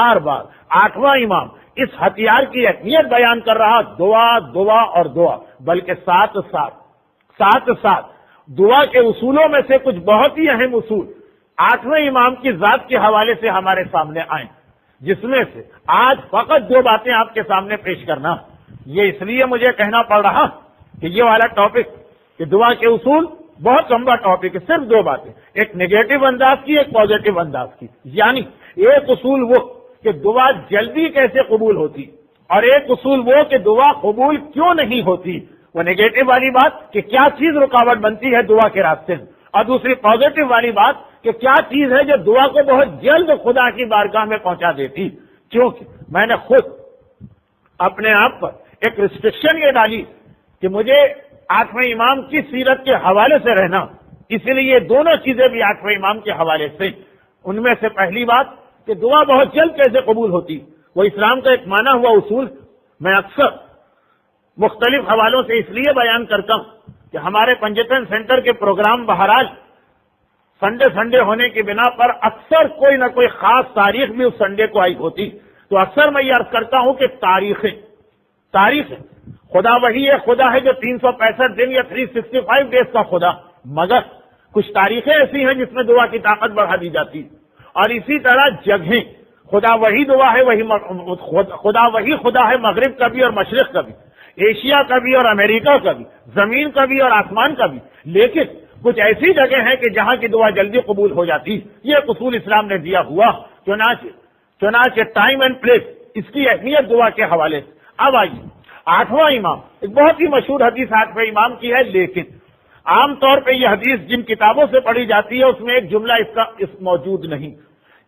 ہر بار آٹھواں امام اس ہتھیار کی اہمیت بیان کر رہا، دعا دعا اور دعا، بلکہ ساتھ ساتھ دعا کے اصولوں میں سے کچھ بہت ہی اہم اصول آٹھویں امام کی ذات کے حوالے سے ہمارے سامنے آئیں، جس میں سے آج فقط دو باتیں آپ کے سامنے پیش کرنا۔ یہ اس لیے مجھے کہنا پڑ رہا کہ یہ والا ٹاپک کہ دعا کے اصول بہت لمبا ٹاپک ہے، صرف دو باتیں، ایک نگیٹو انداز کی، ایک پازیٹو انداز کی۔ یعنی ایک اصول وہ کہ دعا جلدی کیسے قبول ہوتی، اور ایک اصول وہ کہ دعا قبول کیوں نہیں ہوتی، وہ نگیٹو والی بات کہ کیا چیز رکاوٹ بنتی ہے دعا کے راستے میں، اور دوسری پازیٹو والی بات کہ کیا چیز ہے جو دعا کو بہت جلد خدا کی بارگاہ میں پہنچا دیتی۔ کیونکہ میں نے خود اپنے آپ پر ایک ریسٹرکشن یہ ڈالی کہ مجھے آٹھویں امام کی سیرت کے حوالے سے رہنا، اسی لیے یہ دونوں چیزیں بھی آٹھویں امام کے حوالے سے۔ ان میں سے پہلی بات کہ دعا بہت جلد کیسے قبول ہوتی، وہ اسلام کا ایک مانا ہوا اصول میں اکثر مختلف حوالوں سے اس لیے بیان کرتا ہوں کہ ہمارے پنجتن سینٹر کے پروگرام بہرحال سنڈے ہونے کی بنا پر اکثر کوئی نہ کوئی خاص تاریخ بھی اس سنڈے کو آئی ہوتی، تو اکثر میں یہ عرض کرتا ہوں کہ تاریخ خدا وہی ہے، خدا ہے جو 365 دن یا 365 ڈیز کا خدا، مگر کچھ تاریخیں ایسی ہیں جس میں دعا کی طاقت بڑھا دی جاتی، اور اسی طرح جگہیں خدا وہی دعا ہے، خدا وہی خدا ہے، مغرب کا بھی اور مشرق کا بھی، ایشیا کا بھی اور امریکہ کا بھی، زمین کا بھی اور آسمان کا بھی، لیکن کچھ ایسی جگہ ہیں کہ جہاں کی دعا جلدی قبول ہو جاتی۔ یہ ایک اصول اسلام نے دیا ہوا، چنانچہ ٹائم اینڈ پلیس اس کی اہمیت دعا کے حوالے سے۔ اب آئیے آٹھواں امام، ایک بہت ہی مشہور حدیث آٹھویں امام کی ہے، لیکن عام طور پہ یہ حدیث جن کتابوں سے پڑھی جاتی ہے اس میں ایک جملہ اس موجود نہیں،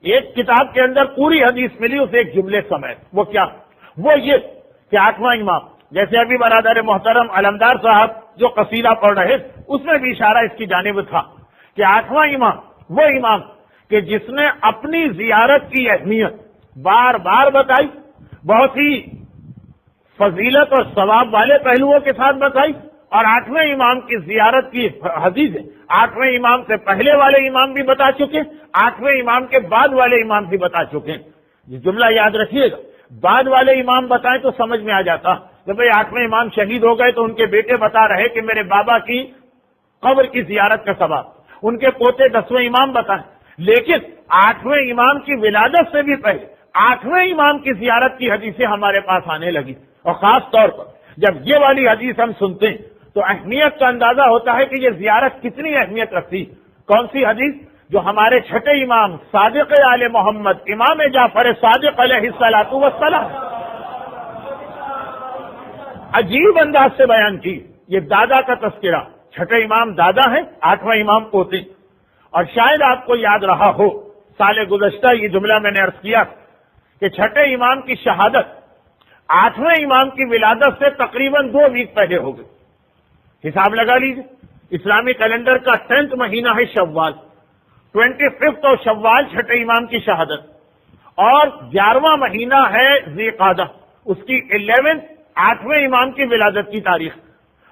ایک کتاب کے اندر پوری حدیث ملی اسے ایک جملے سمیت۔ وہ کیا؟ وہ یہ کہ آٹھواں امام، جیسے ابھی برادر محترم علمدار صاحب جو قصیدہ پڑھ رہے اس میں بھی اشارہ اس کی جانب تھا کہ آٹھواں امام وہ امام کہ جس نے اپنی زیارت کی اہمیت بار بار بتائی، بہت ہی فضیلت اور ثواب والے پہلوؤں کے ساتھ بتائی، اور آٹھویں امام کی زیارت کی حدیث آٹھویں امام سے پہلے والے امام بھی بتا چکے، آٹھویں امام کے بعد والے امام بھی بتا چکے۔ یہ جملہ یاد رکھیے گا، بعد والے امام بتائیں تو سمجھ میں آ جاتا کہ بھئی آٹھویں امام شہید ہو گئے تو ان کے بیٹے بتا رہے کہ میرے بابا کی قبر کی زیارت کا ثواب، ان کے پوتے 10ویں امام بتائیں، لیکن آٹھویں امام کی ولادت سے بھی پہلے آٹھویں امام کی زیارت کی حدیثیں ہمارے پاس آنے لگی، اور خاص طور پر جب یہ والی حدیث ہم سنتے ہیں تو اہمیت کا اندازہ ہوتا ہے کہ یہ زیارت کتنی اہمیت رکھتی۔ کون سی حدیث؟ جو ہمارے چھٹے امام صادق آل محمد امام جعفر صادق علیہ الصلوۃ والسلام عجیب انداز سے بیان کی۔ یہ دادا کا تذکرہ، چھٹے امام دادا ہے، آٹھواں امام پوتے، اور شاید آپ کو یاد رہا ہو سال گزشتہ یہ جملہ میں نے عرض کیا کہ چھٹے امام کی شہادت آٹھویں امام کی ولادت سے تقریباً 2 ویک پہلے ہو گئی۔ حساب لگا لیجیے، اسلامی کیلنڈر کا 10th مہینہ ہے شوال، 25 آف شوال چھٹے امام کی شہادت، اور 11واں مہینہ ہے ذی قعدہ، اس کی 11 آٹھویں امام کی ولادت کی تاریخ،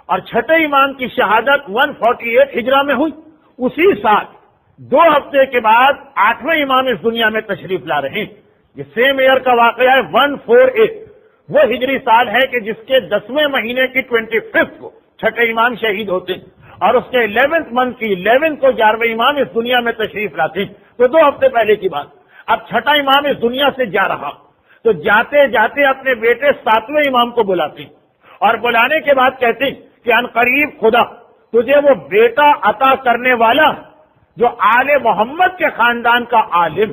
اور چھٹے امام کی شہادت 148 ہجرہ میں ہوئی۔ اسی سال 2 ہفتے کے بعد آٹھویں امام اس دنیا میں تشریف لا رہے ہیں۔ یہ سیم ایئر کا واقعہ ہے 148، وہ ہجری سال ہے کہ جس کے 10ویں مہینے کی 25 کو چھٹے امام شہید ہوتے ہیں، اور اس کے 11th منتھ کی 11 کو 11ویں امام اس دنیا میں تشریف لاتے ہیں۔ تو 2 ہفتے پہلے کی بات۔ اب چھٹا امام اس دنیا سے جا رہا تو جاتے جاتے اپنے بیٹے 7ویں امام کو بلاتے ہیں، اور بلانے کے بعد کہتے ہیں کہ ان قریب خدا تجھے وہ بیٹا عطا کرنے والا جو آل محمد کے خاندان کا عالم،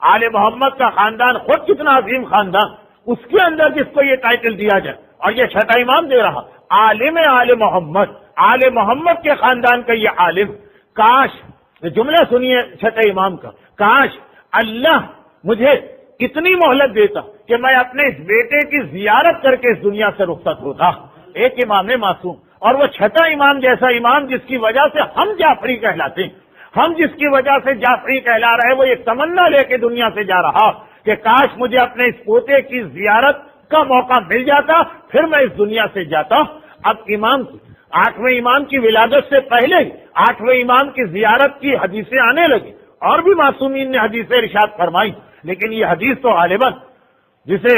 آل محمد کا خاندان خود کتنا عظیم خاندان، اس کے اندر جس کو یہ ٹائٹل دیا جائے، اور یہ چھٹا امام دے رہا، عالم آل محمد، آل محمد کے خاندان کا یہ عالم۔ کاش، یہ جملہ سنیے چھٹے امام کا، کاش اللہ مجھے اتنی مہلت دیتا کہ میں اپنے اس بیٹے کی زیارت کر کے اس دنیا سے رخصت ہوتا۔ ایک امام معصوم، اور وہ چھٹا امام جیسا امام جس کی وجہ سے ہم جعفری کہلاتے ہیں، ہم جس کی وجہ سے جعفری کہلا رہے، وہ یہ تمنا لے کے دنیا سے جا رہا کہ کاش مجھے اپنے اس پوتے کی زیارت کا موقع مل جاتا، پھر میں اس دنیا سے جاتا۔ اب امام کی آٹھویں امام کی ولادت سے پہلے ہی آٹھویں امام کی زیارت کی حدیثیں آنے لگی، اور بھی معصومین نے حدیثیں ارشاد فرمائی، لیکن یہ حدیث تو غالباً جسے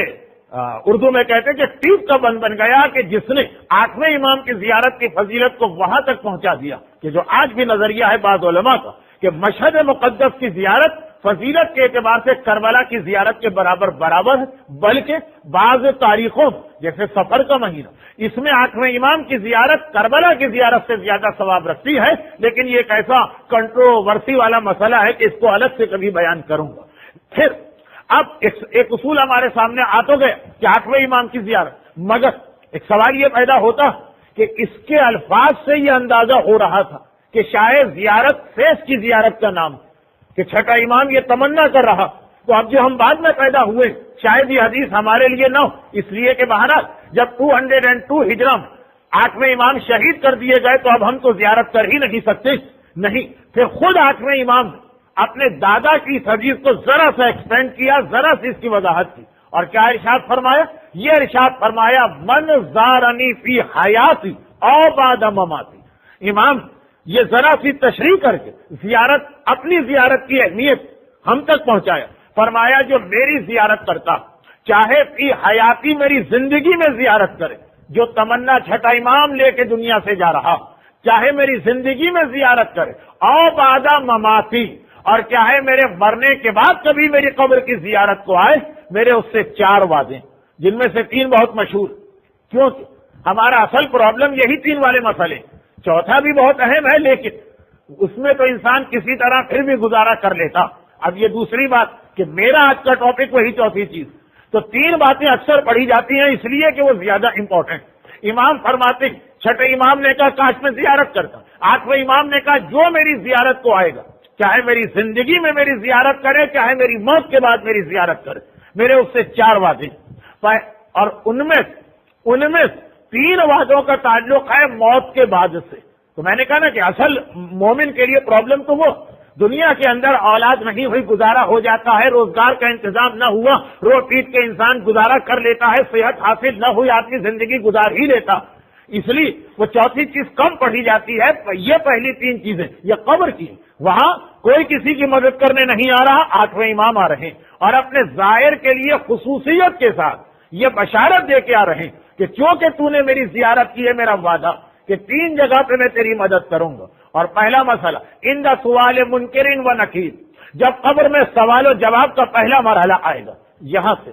اردو میں کہتے ہیں کہ ٹیپ کا بند بن گیا کہ جس نے 8ویں امام کی زیارت کی فضیلت کو وہاں تک پہنچا دیا کہ جو آج بھی نظریہ ہے بعض علماء کا کہ مشہد مقدس کی زیارت فضیلت کے اعتبار سے کربلا کی زیارت کے برابر ہے، بلکہ بعض تاریخوں جیسے سفر کا مہینہ اس میں 8ویں امام کی زیارت کربلا کی زیارت سے زیادہ ثواب رکھتی ہے، لیکن یہ ایک ایسا کنٹروورسی والا مسئلہ ہے کہ اس کو الگ سے کبھی بیان کروں گا۔ پھر اب ایک اصول ہمارے سامنے آ تو گئے کہ 8ویں امام کی زیارت، مگر ایک سوال یہ پیدا ہوتا کہ اس کے الفاظ سے یہ اندازہ ہو رہا تھا کہ شاید زیارت فیس کی زیارت کا نام کہ چھٹا امام یہ تمنا کر رہا، تو اب جو ہم بعد میں پیدا ہوئے شاید یہ حدیث ہمارے لیے نہ ہو، اس لیے کہ بہرحال جب 202 ہجری میں 8ویں امام شہید کر دیے گئے تو اب ہم تو زیارت کر ہی نہیں سکتے، نہیں، پھر خود 8ویں امام اپنے دادا کی اس حدیث کو ذرا سا ایکسٹینڈ کیا، ذرا سی اس کی وضاحت کی، اور کیا ارشاد فرمایا؟ یہ ارشاد فرمایا من زارنی فی حیاتی او بعد مماتی۔ امام یہ ذرا سی تشریح کر کے زیارت، اپنی زیارت کی اہمیت ہم تک پہنچایا، فرمایا جو میری زیارت کرتا چاہے فی حیاتی میری زندگی میں زیارت کرے، جو تمنا چھٹا امام لے کے دنیا سے جا رہا چاہے میری زندگی میں زیارت کرے، او بعد مماتی، اور چاہے میرے مرنے کے بعد کبھی میری قبر کی زیارت کو آئے، میرے اس سے 4 وعدے جن میں سے 3 بہت مشہور، کیونکہ ہمارا اصل پرابلم یہی 3 والے مسئلے، چوتھا بھی بہت اہم ہے لیکن اس میں تو انسان کسی طرح پھر بھی گزارا کر لیتا۔ اب یہ دوسری بات کہ میرا آج کا ٹاپک وہی چوتھی چیز، تو 3 باتیں اکثر پڑھی جاتی ہیں اس لیے کہ وہ زیادہ امپورٹنٹ۔ امام فرماتے چھٹے امام نے کہا کاش میں زیارت کرتا، 8ویں امام نے کہا جو میری زیارت کو آئے گا چاہے میری زندگی میں میری زیارت کرے چاہے میری موت کے بعد میری زیارت کرے، میرے اس سے 4 وعدے، اور ان میں 3 وعدوں کا تعلق ہے موت کے بعد سے۔ تو میں نے کہا نا کہ اصل مومن کے لیے پرابلم تو وہ دنیا کے اندر اولاد نہیں ہوئی، گزارا ہو جاتا ہے، روزگار کا انتظام نہ ہوا، رو پیٹ کے انسان گزارا کر لیتا ہے، صحت حاصل نہ ہوئی آدمی زندگی گزار ہی لیتا، اس لیے وہ چوتھی چیز کم پڑھی جاتی ہے۔ یہ پہلی 3 چیزیں یہ قبر کی، وہاں کوئی کسی کی مدد کرنے نہیں آ رہا، 8ویں امام آ رہے ہیں اور اپنے زائر کے لیے خصوصیت کے ساتھ یہ بشارت دے کے آ رہے ہیں کہ چونکہ تو نے میری زیارت کی ہے، میرا وعدہ کہ 3 جگہ پہ میں تیری مدد کروں گا۔ اور پہلا مسئلہ عند سوال منکرین و نکیر، جب قبر میں سوال و جواب کا پہلا مرحلہ آئے گا، یہاں سے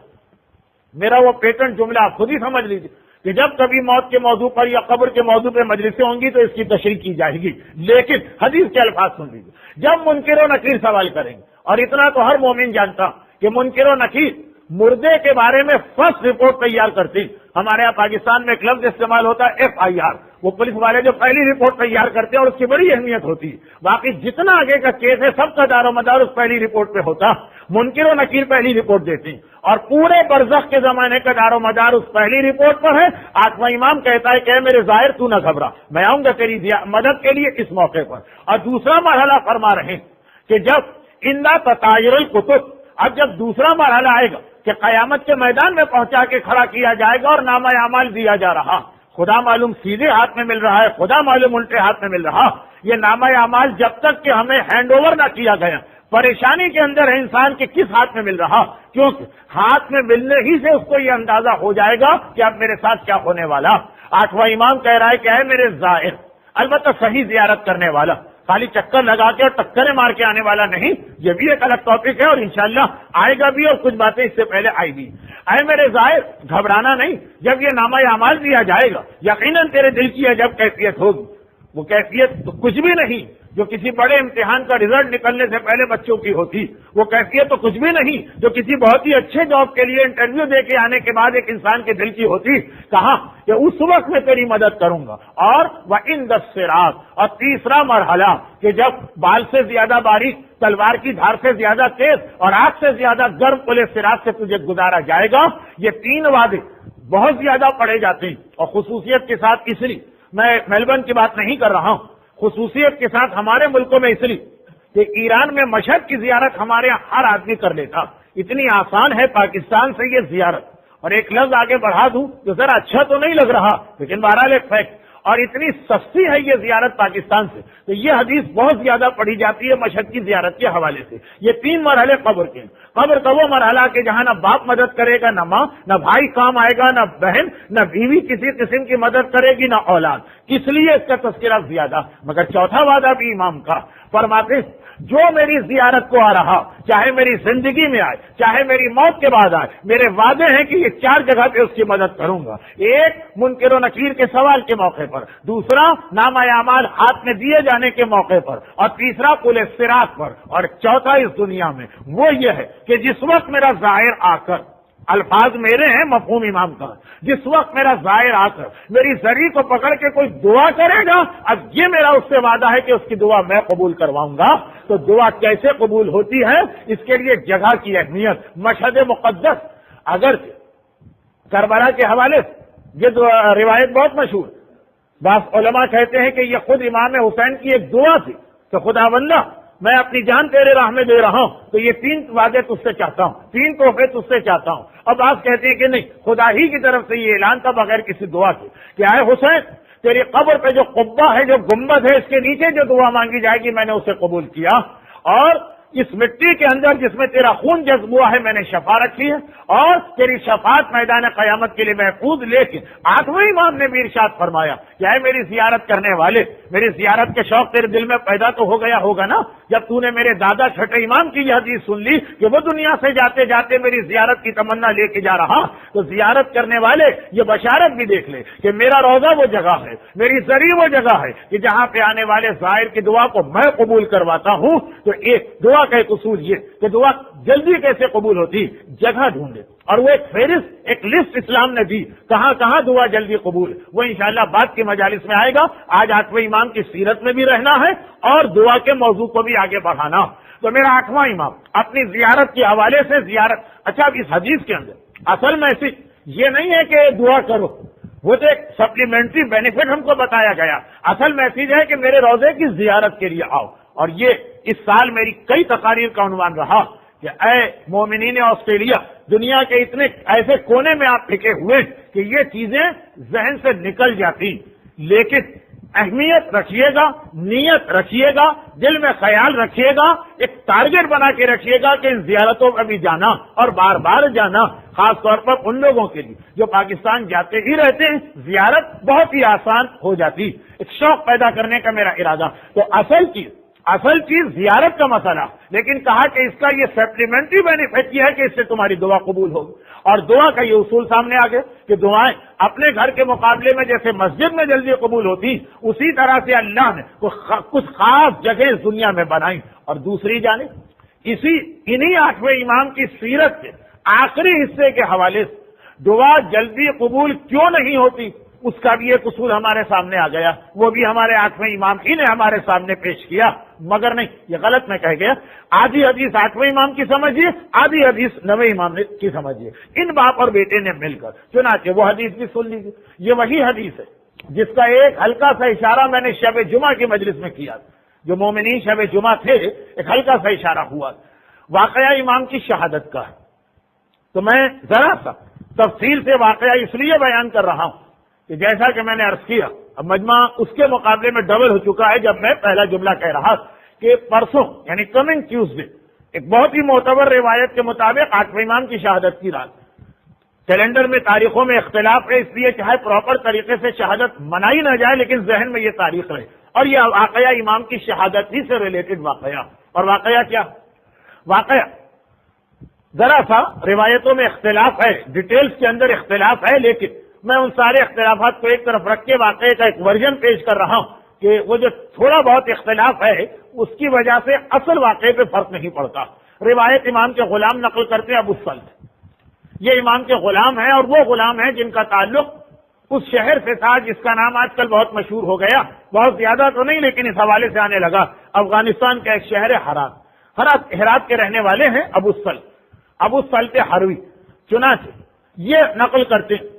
میرا وہ پیٹنٹ جملہ آپ خود ہی سمجھ لیجیے کہ جب کبھی موت کے موضوع پر یا قبر کے موضوع پہ مجلسیں ہوں گی تو اس کی تشریح کی جائے گی، لیکن حدیث کے الفاظ سن لیجیے۔ جب منکر و نکیر سوال کریں گے، اور اتنا تو ہر مومن جانتا کہ منکر و نکیر مردے کے بارے میں فرسٹ رپورٹ تیار کرتے ہیں۔ ہمارے یہاں پاکستان میں ایک لفظ استعمال ہوتا ہے FIR، وہ پولیس والے جو پہلی رپورٹ تیار کرتے ہیں اور اس کی بڑی اہمیت ہوتی ہے، باقی جتنا آگے کا کیس ہے سب کا دار و مدار اس پہلی رپورٹ پہ ہوتا۔ منکر و نکیر پہلی رپورٹ دیتے ہیں اور پورے برزخ کے زمانے کا دار و مدار اس پہلی رپورٹ پر ہے۔ 8واں امام کہتا ہے کہ میرے ظاہر تو نہ گھبرا، میں آؤں گا تیری مدد کے لیے اس موقع پر۔ اور دوسرا مرحلہ فرما رہے ہیں کہ جب اندہ تطایر الکتب، اب جب دوسرا مرحلہ آئے گا کہ قیامت کے میدان میں پہنچا کے کھڑا کیا جائے گا اور نامہ اعمال دیا جا رہا، خدا معلوم سیدھے ہاتھ میں مل رہا ہے، خدا معلوم الٹے ہاتھ میں مل رہا، یہ نامہ اعمال جب تک کہ ہمیں ہینڈ اوور نہ کیا گیا، پریشانی کے اندر ہے انسان کے کس ہاتھ میں مل رہا، کیونکہ ہاتھ میں ملنے ہی سے اس کو یہ اندازہ ہو جائے گا کہ اب میرے ساتھ کیا ہونے والا۔ 8واں امام کہہ رہا ہے کہ ہے میرے زائر، البتہ صحیح زیارت کرنے والا، خالی چکر لگا کے اور ٹکریں مار کے آنے والا نہیں، یہ بھی ایک الگ ٹاپک ہے اور انشاءاللہ آئے گا بھی، اور کچھ باتیں اس سے پہلے آئی بھی۔ اے میرے زائر، گھبرانا نہیں، جب یہ نامہ اعمال دیا جائے گا یقیناً تیرے دل کی عجب کیفیت ہوگی، وہ کیفیت تو کچھ بھی نہیں جو کسی بڑے امتحان کا رزلٹ نکلنے سے پہلے بچوں کی ہوتی، وہ کیفیت تو کچھ بھی نہیں جو کسی بہت ہی اچھے جاب کے لیے انٹرویو دے کے آنے کے بعد ایک انسان کے دل کی ہوتی۔ کہا کہ اس وقت میں تیری مدد کروں گا، اور وَإِنْ الصِّرَاطِ، اور تیسرا مرحلہ کہ جب بال سے زیادہ باریک، تلوار کی دھار سے زیادہ تیز اور آگ سے زیادہ گرم پلے صراط سے تجھے گزارا جائے گا۔ یہ 3 وعدے بہت زیادہ پڑھے جاتے ہیں، اور خصوصیت کے ساتھ اس لیے میں میلبرن کی بات نہیں کر رہا ہوں، خصوصیت کے ساتھ ہمارے ملکوں میں اس لیے کہ ایران میں مشہد کی زیارت ہمارے یہاں ہر آدمی کر لیتا، اتنی آسان ہے پاکستان سے یہ زیارت۔ اور ایک لفظ آگے بڑھا دوں جو ذرا اچھا تو نہیں لگ رہا لیکن بہرحال ایک فیکٹ، اور اتنی سستی ہے یہ زیارت پاکستان سے، تو یہ حدیث بہت زیادہ پڑھی جاتی ہے مشہد کی زیارت کے حوالے سے۔ یہ 3 مرحلے قبر کے، قبر کا وہ مرحلہ کہ جہاں نہ باپ مدد کرے گا، نہ ماں، نہ بھائی کام آئے گا، نہ بہن، نہ بیوی کسی قسم کی مدد کرے گی، نہ اولاد، کس لیے اس کا تذکرہ زیادہ۔ مگر چوتھا وعدہ بھی امام کا، فرماتے جو میری زیارت کو آ رہا، چاہے میری زندگی میں آئے، چاہے میری موت کے بعد آئے، میرے وعدے ہیں کہ یہ 4 جگہ پہ اس کی مدد کروں گا۔ ایک، منکر و نکیر کے سوال کے موقع پر، دوسرا، نامہ اعمال ہاتھ میں دیے جانے کے موقع پر، اور تیسرا، پل صراط پر، اور چوتھا اس دنیا میں۔ وہ یہ ہے کہ جس وقت میرا ظاہر آ کر، الفاظ میرے ہیں، مفہوم امام کا، جس وقت میرا ظاہر آ کر میری زری کو پکڑ کے کوئی دعا کرے گا، اب یہ میرا اس سے وعدہ ہے کہ اس کی دعا میں قبول کرواؤں گا۔ تو دعا کیسے قبول ہوتی ہے، اس کے لیے جگہ کی اہمیت، مشہد مقدس۔ اگر کربلا کے حوالے سے یہ روایت بہت مشہور، بعض علماء کہتے ہیں کہ یہ خود امام حسین کی ایک دعا تھی کہ خدا بندہ میں اپنی جان تیرے راہ میں دے رہا ہوں، تو یہ 3 وعدے تجھ سے چاہتا ہوں، 3 تحفے تجھ سے چاہتا ہوں۔ اب آپ کہتے ہیں کہ نہیں، خدا ہی کی طرف سے یہ اعلان تھا بغیر کسی دعا کے کہ اے حسین، تیری قبر پہ جو قبہ ہے، جو گنبد ہے، اس کے نیچے جو دعا مانگی جائے گی میں نے اسے قبول کیا، اور اس مٹی کے اندر جس میں تیرا خون جذب ہوا ہے میں نے شفا رکھی ہے، اور تیری شفاعت میدان قیامت کے لیے محفوظ۔ لیکن 8ویں امام نے بھی ارشاد فرمایا کہ اے میری زیارت کرنے والے، میری زیارت کے شوق تیرے دل میں پیدا تو ہو گیا ہوگا نا، جب تو نے میرے دادا چھٹے امام کی یہ حدیث سن لی کہ وہ دنیا سے جاتے جاتے میری زیارت کی تمنا لے کے جا رہا، تو زیارت کرنے والے یہ بشارت بھی دیکھ لے کہ میرا روضہ وہ جگہ ہے، میری زری وہ جگہ ہے کہ جہاں پہ آنے والے زائر کی دعا کو میں قبول کرواتا ہوں۔ تو ایک دعا کا ایک اصول یہ کہ دعا جلدی کیسے قبول ہوتی، جگہ ڈھونڈے، اور وہ ایک فہرست، ایک لسٹ اسلام نے دی کہاں کہاں دعا جلدی قبول، وہ انشاءاللہ بعد کی مجالس میں آئے گا۔ آج 8ویں امام کی سیرت میں بھی رہنا ہے اور دعا کے موضوع کو بھی آگے بڑھانا۔ تو میرا 8واں امام اپنی زیارت کے حوالے سے زیارت، اچھا اب اس حدیث کے اندر اصل میسج یہ نہیں ہے کہ دعا کرو، وہ تو ایک سپلیمنٹری بینیفٹ ہم کو بتایا گیا، اصل میسج ہے کہ میرے روضے کی زیارت کے لیے آؤ۔ اور یہ اس سال میری کئی تقاریر کا عنوان رہا کہ اے مومنین آسٹریلیا، دنیا کے اتنے ایسے کونے میں آپ پھکے ہوئے کہ یہ چیزیں ذہن سے نکل جاتی، لیکن اہمیت رکھیے گا، نیت رکھیے گا، دل میں خیال رکھیے گا، ایک ٹارگٹ بنا کے رکھیے گا کہ ان زیارتوں کا بھی جانا اور بار بار جانا، خاص طور پر ان لوگوں کے لیے جو پاکستان جاتے ہی رہتے ہیں، زیارت بہت ہی آسان ہو جاتی۔ ایک شوق پیدا کرنے کا میرا ارادہ۔ تو اصل چیز زیارت کا مسئلہ، لیکن کہا کہ اس کا یہ سپلیمنٹری بینیفٹ یہ ہے کہ اس سے تمہاری دعا قبول ہوگی، اور دعا کا یہ اصول سامنے آ گئے کہ دعائیں اپنے گھر کے مقابلے میں جیسے مسجد میں جلدی قبول ہوتی، اسی طرح سے اللہ نے کچھ خاص جگہ اس دنیا میں بنائی۔ اور دوسری جانب انہی 8ویں امام کی سیرت کے آخری حصے کے حوالے سے دعا جلدی قبول کیوں نہیں ہوتی، اس کا بھی ایک اصول ہمارے سامنے آ گیا، وہ بھی ہمارے 8ویں امام ہی نے ہمارے سامنے پیش کیا۔ مگر نہیں، یہ غلط میں کہہ گیا، آدھی حدیث 8ویں امام کی سمجھیے، آدھی حدیث 9ویں امام کی سمجھیے، ان باپ اور بیٹے نے مل کر، چنانچہ وہ حدیث بھی سن لیجیے۔ یہ وہی حدیث ہے جس کا ایک ہلکا سا اشارہ میں نے شب جمعہ کی مجلس میں کیا، جو مومنین شب جمعہ تھے، ایک ہلکا سا اشارہ ہوا، واقعہ امام کی شہادت کا ہے۔ تو میں ذرا سا تفصیل سے واقعہ اس لیے بیان کر رہا ہوں کہ جیسا کہ میں نے عرض کیا، اب مجمع اس کے مقابلے میں ڈبل ہو چکا ہے جب میں پہلا جملہ کہہ رہا کہ پرسوں یعنی کمنگ ٹیوزڈے ایک بہت ہی معتبر روایت کے مطابق 8ویں امام کی شہادت کی رات، کیلنڈر میں تاریخوں میں اختلاف ہے، اس لیے چاہے پراپر طریقے سے شہادت منائی نہ جائے لیکن ذہن میں یہ تاریخ رہے، اور یہ واقعہ امام کی شہادت ہی سے ریلیٹڈ واقعہ۔ اور واقعہ کیا؟ واقعہ ذرا سا روایتوں میں اختلاف ہے، ڈیٹیلز کے اندر اختلاف ہے، لیکن میں ان سارے اختلافات کو ایک طرف رکھ کے واقعے کا ایک ورژن پیش کر رہا ہوں کہ وہ جو تھوڑا بہت اختلاف ہے اس کی وجہ سے اصل واقعے پہ فرق نہیں پڑتا۔ روایت امام کے غلام نقل کرتے ہیں ابو الصلت، یہ امام کے غلام ہیں، اور وہ غلام ہیں جن کا تعلق اس شہر سے تھا جس کا نام آج کل بہت مشہور ہو گیا، بہت زیادہ تو نہیں لیکن اس حوالے سے آنے لگا، افغانستان کا ایک شہر ہے ہرات کے رہنے والے ہیں ابو الصلت حروی۔ چنانچہ یہ نقل کرتے ہیں،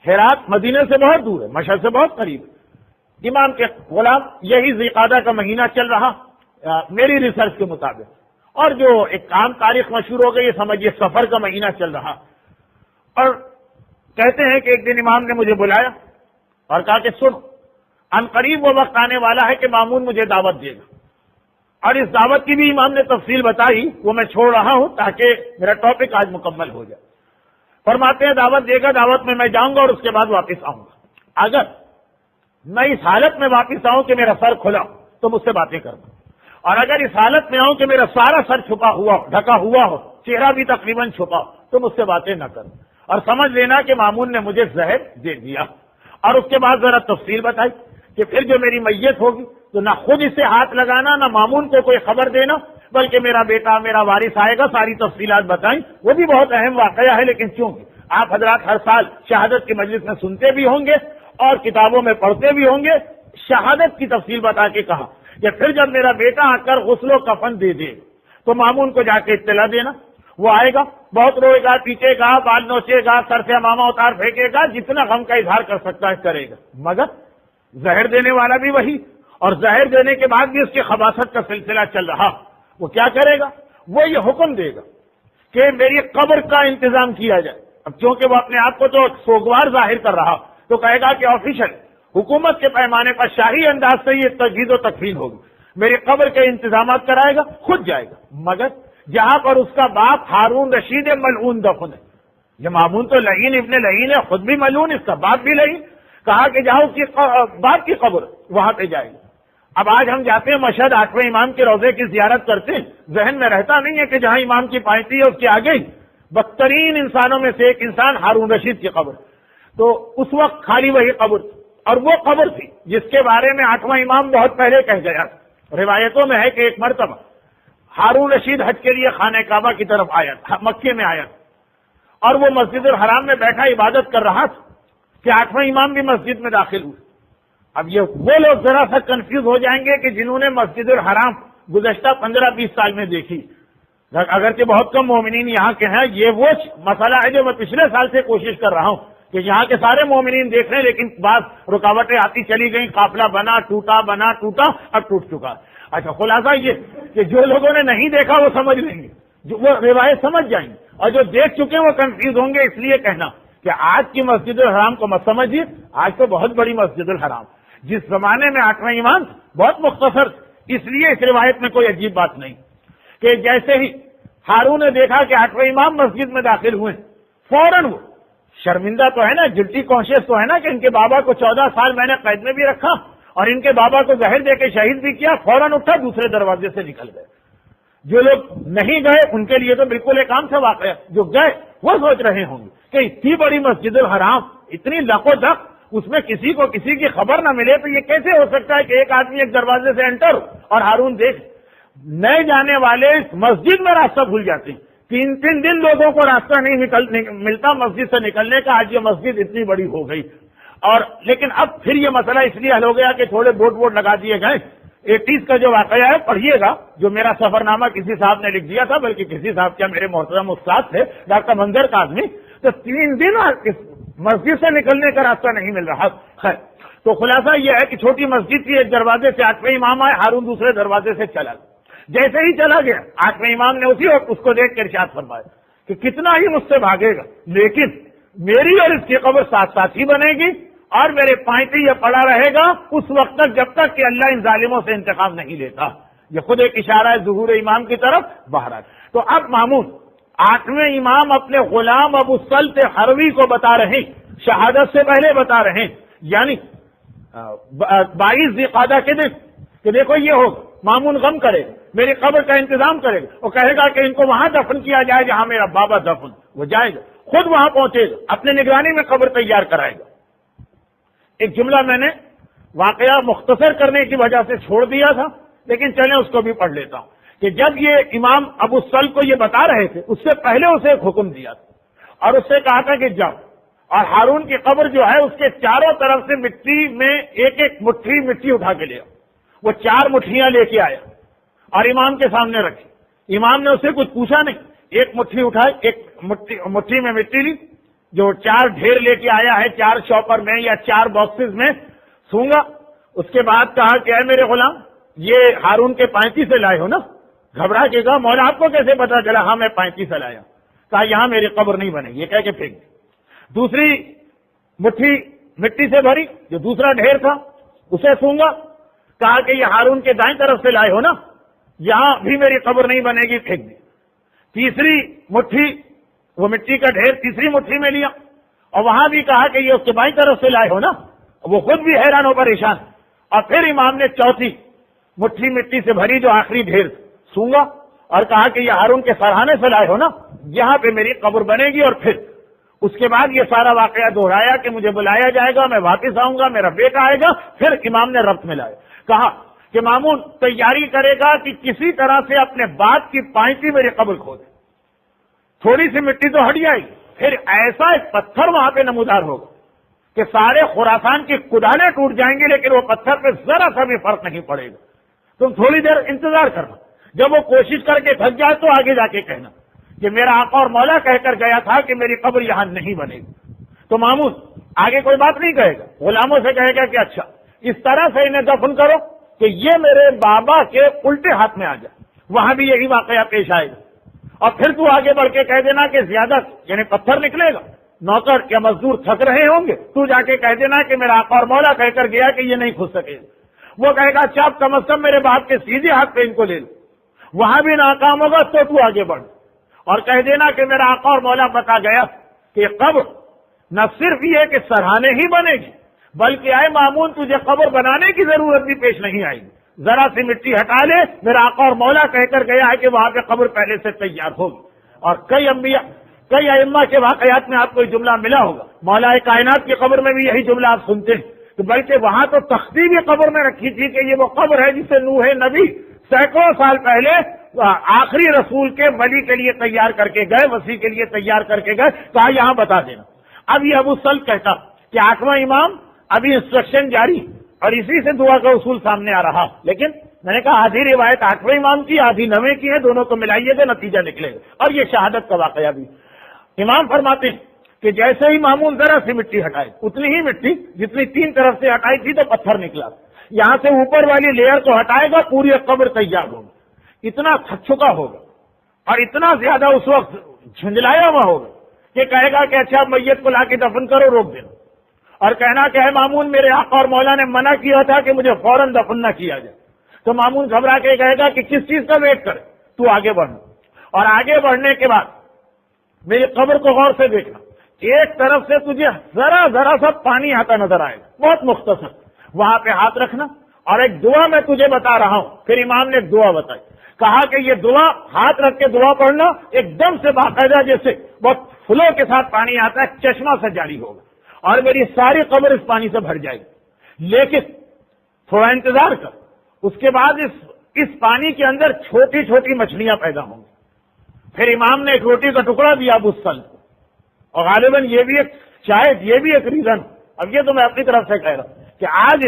ہرات مدینے سے بہت دور ہے، مشہد سے بہت قریب، امام کے غلام، یہی ذیقعدہ کا مہینہ چل رہا میری ریسرچ کے مطابق، اور جو ایک عام تاریخ مشہور ہو گئی یہ سمجھیے سفر کا مہینہ چل رہا، اور کہتے ہیں کہ ایک دن امام نے مجھے بلایا اور کہا کہ سن، عنقریب وہ وقت آنے والا ہے کہ مامون مجھے دعوت دے گا، اور اس دعوت کی بھی امام نے تفصیل بتائی، وہ میں چھوڑ رہا ہوں تاکہ میرا ٹاپک آج مکمل ہو جائے۔ فرماتے ہیں دعوت دے گا، دعوت میں جاؤں گا اور اس کے بعد واپس آؤں گا۔ اگر میں اس حالت میں واپس آؤں کہ میرا سر کھلا تو مجھ سے باتیں کرنا، اور اگر اس حالت میں آؤں کہ میرا سارا سر چھپا ہوا ہو، ڈھکا ہوا ہو، چہرہ بھی تقریباً چھپا ہو، تو مجھ سے باتیں نہ کرنا، اور سمجھ لینا کہ مامون نے مجھے زہر دے دیا۔ اور اس کے بعد ذرا تفصیل بتائی کہ پھر جو میری میت ہوگی تو نہ خود اسے ہاتھ لگانا، نہ مامون کو کوئی خبر دینا، بلکہ میرا بیٹا، میرا وارث آئے گا، ساری تفصیلات بتائیں۔ وہ بھی بہت اہم واقعہ ہے، لیکن چونکہ آپ حضرات ہر سال شہادت کی مجلس میں سنتے بھی ہوں گے اور کتابوں میں پڑھتے بھی ہوں گے، شہادت کی تفصیل بتا کے کہا کہ پھر جب میرا بیٹا آ کر غسل و کفن دے دے تو مامون کو جا کے اطلاع دینا۔ وہ آئے گا، بہت روئے گا، پیٹے گا، بال نوچے گا، سر سے امامہ اتار پھینکے گا، جتنا غم کا اظہار کر سکتا ہے کرے گا، مگر زہر دینے والا بھی وہی، اور زہر دینے کے بعد بھی اس کی خباثت کا سلسلہ چل رہا۔ وہ کیا کرے گا؟ وہ یہ حکم دے گا کہ میری قبر کا انتظام کیا جائے۔ اب چونکہ وہ اپنے آپ کو تو سوگوار ظاہر کر رہا، تو کہے گا کہ آفیشل حکومت کے پیمانے پر شاہی انداز سے یہ تجہیز و تکفین ہوگی، میری قبر کے انتظامات کرائے گا، خود جائے گا، مگر جہاں پر اس کا باپ ہارون رشید ملعون دفن ہے، یہ مامون تو لعین ابن لعین ہے، خود بھی ملعون، اس کا باپ بھی لعین، کہا کہ جہاں اس کی باپ کی قبر وہاں پہ جائے گا۔ اب آج ہم جاتے ہیں مشہد 8ویں امام کے روضے کی زیارت کرتے ہیں، ذہن میں رہتا نہیں ہے کہ جہاں امام کی پائتی ہے اس کے آگے بدترین انسانوں میں سے ایک انسان ہارون رشید کی قبر، تو اس وقت خالی وہی قبر تھی، اور وہ قبر تھی جس کے بارے میں 8واں امام بہت پہلے کہہ گیا تھا۔ روایتوں میں ہے کہ ایک مرتبہ ہارون رشید حج کے لیے خانہ کعبہ کی طرف آیا تھا، مکے میں آیا تھا، اور وہ مسجد الحرام میں بیٹھا عبادت کر رہا تھا کہ 8واں امام بھی مسجد میں داخل ہوئے۔ اب یہ وہ لوگ ذرا سا کنفیوز ہو جائیں گے کہ جنہوں نے مسجد الحرام گزشتہ 15-20 سال میں دیکھی، اگرچہ بہت کم مومنین یہاں کے ہیں، یہ وہ مسئلہ ہے جو میں پچھلے سال سے کوشش کر رہا ہوں کہ یہاں کے سارے مومنین دیکھ رہے ہیں، لیکن بعض رکاوٹیں آتی چلی گئیں، قافلہ بنا ٹوٹا، اب ٹوٹ چکا۔ اچھا، خلاصہ یہ کہ جو لوگوں نے نہیں دیکھا وہ سمجھ لیں گے، جو وہ روایت سمجھ جائیں گے، اور جو دیکھ چکے ہیں وہ کنفیوز ہوں گے۔ اس لیے کہنا کہ آج کی مسجد الحرام کو مت سمجھیے، آج تو بہت بڑی مسجد الحرام، جس زمانے میں 8واں امام بہت مختصر، اس لیے اس روایت میں کوئی عجیب بات نہیں کہ جیسے ہی ہارون نے دیکھا کہ 8واں امام مسجد میں داخل ہوئے، فوراً وہ شرمندہ تو ہے نا، گلٹی کانشیس تو ہے نا کہ ان کے بابا کو 14 سال میں نے قید میں بھی رکھا اور ان کے بابا کو زہر دے کے شہید بھی کیا، فوراً اٹھا دوسرے دروازے سے نکل گئے۔ جو لوگ نہیں گئے ان کے لیے تو بالکل ایک عام سا واقعہ، جو گئے وہ سوچ رہے ہوں گے کہ اتنی بڑی مسجد الحرام، اتنی لق و دق، اس میں کسی کو کسی کی خبر نہ ملے تو یہ کیسے ہو سکتا ہے کہ ایک آدمی ایک دروازے سے انٹر اور ہارون دیکھ۔ نئے جانے والے اس مسجد میں راستہ بھول جاتے ہیں، 3 دن لوگوں کو راستہ نہیں ملتا مسجد سے نکلنے کا، آج یہ مسجد اتنی بڑی ہو گئی۔ اور لیکن اب پھر یہ مسئلہ اس لیے حل ہو گیا کہ تھوڑے بورڈ لگا دیے گئے۔ 80s کا جو واقعہ ہے پڑھیے گا، جو میرا سفر نامہ کسی صاحب نے لکھ دیا تھا، بلکہ کسی صاحب کیا میرے محترم استاد تھے ڈاکٹر منظر کاظمی، تو 3 دن مسجد سے نکلنے کا راستہ نہیں مل رہا۔ خیر، تو خلاصہ یہ ہے کہ چھوٹی مسجد تھی، ایک دروازے سے 8واں امام آئے، ہارون دوسرے دروازے سے چلا گیا۔ جیسے ہی چلا گیا 8واں امام نے اسی وقت اس کو دیکھ کر ارشاد فرمایا کہ کتنا ہی مجھ سے بھاگے گا، لیکن میری اور اس کی قبر ساتھ ساتھ ہی بنے گی، اور میرے پائنٹی یہ پڑا رہے گا اس وقت تک جب تک کہ اللہ ان ظالموں سے انتقام نہیں لیتا۔ یہ خود ایک اشارہ ہے ظہور امام کی طرف باہر آئے۔ تو اب مامون 8ویں امام اپنے غلام ابو سلط حروی کو بتا رہے ہیں، شہادت سے پہلے بتا رہے ہیں، یعنی 22 ذی القعدہ کے دن، کہ دیکھو یہ ہوگا، مامون غم کرے گا، میری قبر کا انتظام کرے گا، وہ کہے گا کہ ان کو وہاں دفن کیا جائے جہاں میرا بابا دفن، وہ جائے گا، خود وہاں پہنچے گا، اپنے نگرانی میں قبر تیار کرائے گا۔ ایک جملہ میں نے واقعہ مختصر کرنے کی وجہ سے چھوڑ دیا تھا، لیکن چلیں اس کو بھی پڑھ لیتا ہوں کہ جب یہ امام ابو سلط کو یہ بتا رہے تھے، اس سے پہلے اسے ایک حکم دیا تھا اور اس سے کہا تھا کہ جاؤ، اور ہارون کی قبر جو ہے اس کے چاروں طرف سے مٹی میں ایک ایک مٹھی مٹی اٹھا کے لیا۔ وہ 4 مٹھیاں لے کے آیا اور امام کے سامنے رکھی۔ امام نے اسے کچھ پوچھا نہیں، ایک مٹھی اٹھائی، ایک مٹھی میں مٹی لی، جو 4 ڈھیر لے کے آیا ہے 4 شاپر میں یا 4 باکسز میں، سونگا۔ اس کے بعد کہا کہ اے میرے غلام، یہ ہارون کے 35 سے لائے ہو نا؟ گھبرا کے کہا مولا آپ کو کیسے پتا چلا؟ ہاں میں 35 سے لایا۔ کہا یہاں میری قبر نہیں بنے گی، یہ کہہ کے پھینک دی۔ دوسری مٹھی مٹی سے بھری، جو دوسرا ڈھیر تھا، اسے سونگا. کہا کہ یہ ہارون کے دائیں طرف سے لائے ہو نا, یہاں بھی میری قبر نہیں بنے گی, پھینک دی. تیسری مٹھی, وہ مٹی کا ڈھیر تیسری مٹھی میں لیا, اور وہاں بھی کہا کہ یہ اس کے بائیں طرف سے لائے ہو نا. وہ خود بھی حیران ہو پریشان. اور پھر امام نے چوتھی مٹھی مٹی سے بھری جو آخری ڈھیر سونگا اور کہا کہ یہ ہارون کے سرہانے سے لائے ہو نا, یہاں پہ میری قبر بنے گی. اور پھر اس کے بعد یہ سارا واقعہ دہرایا کہ مجھے بلایا جائے گا, میں واپس آؤں گا, میرا بیٹا آئے گا. پھر امام نے ربط میں لایا, کہا کہ مامون تیاری کرے گا کہ کسی طرح سے اپنے باپ کی پائنتی میری قبر کھودے. تھوڑی سی مٹی تو ہٹ جائے گی, پھر ایسا ایک پتھر وہاں پہ نمودار ہوگا کہ سارے خراسان کی کدانے ٹوٹ جائیں گے, لیکن وہ پتھر پہ ذرا سا بھی فرق نہیں پڑے گا. تم تھوڑی دیر انتظار کرنا, جب وہ کوشش کر کے تھک جائے تو آگے جا کے کہنا کہ میرا آقا اور مولا کہہ کر گیا تھا کہ میری قبر یہاں نہیں بنے گی. تو مامون آگے کوئی بات نہیں کہے گا, غلاموں سے کہے گا کہ اچھا اس طرح سے انہیں دفن کرو کہ یہ میرے بابا کے الٹے ہاتھ میں آ جائے. وہاں بھی یہی واقعہ پیش آئے گا. اور پھر تو آگے بڑھ کے کہہ دینا کہ زیادہ یعنی پتھر نکلے گا, نوکر یا مزدور تھک رہے ہوں گے, تو جا کے کہہ دینا کہ میرا آقا اور مولا کہہ کر گیا کہ یہ نہیں کھل سکے گا. وہ کہے گا اچھا آپ کم از کم میرے باپ کے سیدھے ہاتھ پہ ان کو لے لو. وہاں بھی ناکام ہوگا تو آگے بڑھ اور کہہ دینا کہ میرا آقا اور مولا بتا گیا کہ یہ قبر نہ صرف یہ کہ سرہانے ہی بنے گی, بلکہ آئے مامون تجھے قبر بنانے کی ضرورت بھی پیش نہیں آئے گی. ذرا سی مٹی ہٹا لے, میرا آقا اور مولا کہہ کر گیا ہے کہ وہاں پہ قبر پہلے سے تیار ہوگی. اور کئی انبیاء کئی ائمہ کے واقعات میں آپ کو یہ جملہ ملا ہوگا. مولا کائنات کی قبر میں بھی یہی جملہ آپ سنتے ہیں, کہ بلکہ وہاں تو تختی بھی قبر میں رکھی تھی کہ یہ وہ قبر ہے جسے نوح نبی سینکڑوں سال پہلے آخری رسول کے ولی کے لیے تیار کر کے گئے, وسیع کے لیے تیار کر کے گئے. کہا یہاں بتا دینا. اب یہ ابو سلط کہتا کہ 8واں امام ابھی انسٹرکشن جاری, اور اسی سے دعا کا اصول سامنے آ رہا. لیکن میں نے کہا آدھی روایت 8ویں امام کی, آدھی 9ویں کی ہے, دونوں کو ملائیے گا نتیجہ نکلے گا. اور یہ شہادت کا واقعہ بھی امام فرماتے ہیں کہ جیسے ہی مامون ذرا سی مٹی ہٹائے, اتنی ہی مٹی جتنی 3 طرف سے ہٹائی تھی تو پتھر نکلا. یہاں سے اوپر والی لیئر کو ہٹائے گا, پوری قبر تیار ہوگی. اتنا تھک چکا ہوگا اور اتنا زیادہ اس وقت جھنجلایا ہوا ہوگا کہ کہے گا کہ اچھا میت کو لا کے دفن کرو, روک دینا. اور کہنا کہ ہے مامون میرے آقا اور مولا نے منع کیا تھا کہ مجھے فوراً دفن نہ کیا جائے. تو مامون گھبرا کے کہے گا کہ کس چیز کا ویٹ کرے, تو آگے بڑھنا. اور آگے بڑھنے کے بعد میری قبر کو غور سے دیکھنا, ایک طرف سے تجھے ذرا سا پانی آتا نظر آئے گا, بہت مختصر. وہاں پہ ہاتھ رکھنا, اور ایک دعا میں تجھے بتا رہا ہوں. پھر امام نے ایک دعا بتائی, کہا کہ یہ دعا ہاتھ رکھ کے دعا پڑھنا ایک دم سے باقاعدہ جیسے بہت فلو کے ساتھ پانی آتا ہے, چشمہ سے جاری ہوگا, اور میری ساری قبر اس پانی سے بھر جائے گی. لیکن تھوڑا انتظار کر, اس کے بعد اس پانی کے اندر چھوٹی چھوٹی مچھلیاں پیدا ہوں گی. پھر امام نے ایک روٹی کا ٹکڑا دیا ابو سلط کو, اور غالباً یہ بھی ایک شاید یہ بھی ایک ریزن, اب یہ تو میں اپنی طرف سے کہہ رہا ہوں کہ آج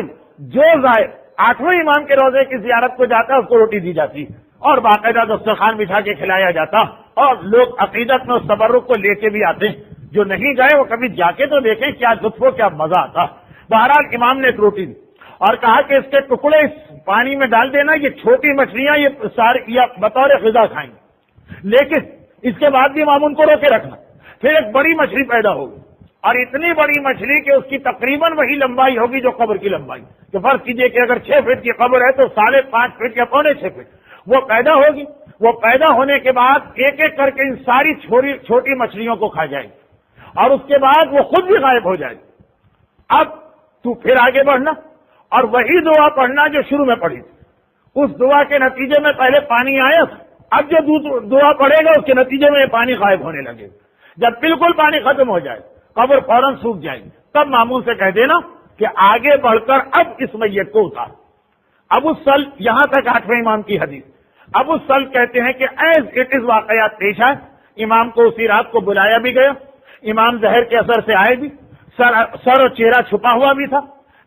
جو زائر 8ویں امام کے روزے کی زیارت کو جاتا ہے اس کو روٹی دی جاتی اور باقاعدہ دسترخوان بچھا کے کھلایا جاتا, اور لوگ عقیدت میں اس تبرک کو لے کے بھی آتے ہیں. جو نہیں گئے وہ کبھی جا کے تو دیکھیں کیا لطف ہو, کیا مزہ آتا. بہرحال امام نے ایک روٹی دی اور کہا کہ اس کے ٹکڑے اس پانی میں ڈال دینا, یہ چھوٹی مچھلیاں یہ ساری بطور غذا کھائیں گے. لیکن اس کے بعد بھی امام ان کو روکے رکھنا. پھر ایک بڑی مچھلی پیدا ہوگی, اور اتنی بڑی مچھلی کہ اس کی تقریباً وہی لمبائی ہوگی جو قبر کی لمبائی. کہ فرض کیجئے کہ اگر 6 فٹ کی قبر ہے تو 5.5 فٹ یا 6.25 فٹ وہ پیدا ہوگی. وہ پیدا ہونے کے بعد ایک ایک کر کے ان ساری چھوٹی مچھلیوں کو کھا جائے گی, اور اس کے بعد وہ خود بھی غائب ہو جائے گی. اب تو پھر آگے بڑھنا اور وہی دعا پڑھنا جو شروع میں پڑھی تھی. اس دعا کے نتیجے میں پہلے پانی آیا تھا, اب جو دعا پڑے گا اس کے نتیجے میں پانی غائب ہونے لگے گا. جب بالکل پانی ختم ہو جائے, قبر فوراً سوکھ جائے گی, تب مامون سے کہہ دینا کہ آگے بڑھ کر اب اس میت کو اتار. ابو سلط, یہاں تک 8ویں امام کی حدیث. ابو سلط کہتے ہیں کہ ایز اٹ از واقعات پیش آئے. امام کو اسی رات کو بلایا بھی گیا, امام زہر کے اثر سے آئے بھی, سر اور چہرہ چھپا ہوا بھی تھا.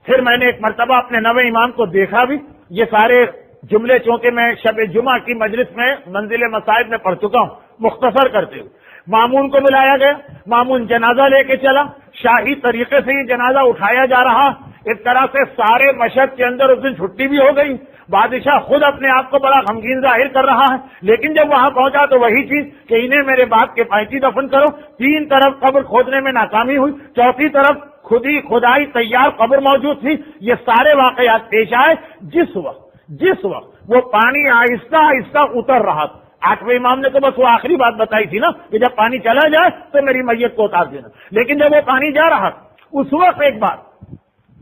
پھر میں نے ایک مرتبہ اپنے 9ویں امام کو دیکھا بھی. یہ سارے جملے چونکہ میں شب جمعہ کی مجلس میں منزل مصائب میں پڑھ چکا ہوں, مختصر کرتے ہوئے. مامون کو بلایا گیا, مامون جنازہ لے کے چلا, شاہی طریقے سے یہ جنازہ اٹھایا جا رہا. ایک طرح سے سارے مشہد کے اندر اس دن چھٹی بھی ہو گئی. بادشاہ خود اپنے آپ کو بڑا غمگین ظاہر کر رہا ہے, لیکن جب وہاں پہنچا تو وہی چیز کہ انہیں میرے باپ کے پائتی دفن کرو. 3 طرف قبر کھودنے میں ناکامی ہوئی, 4تھی طرف خودی خدائی تیار قبر موجود تھی. یہ سارے واقعات پیش آئے جس وقت وہ پانی آہستہ آہستہ اتر رہا تھا. 8ویں امام نے تو بس وہ آخری بات بتائی تھی نا کہ جب پانی چلا جائے تو میری میت کو اتار دینا. لیکن جب وہ پانی جا رہا تھا اس وقت ایک بار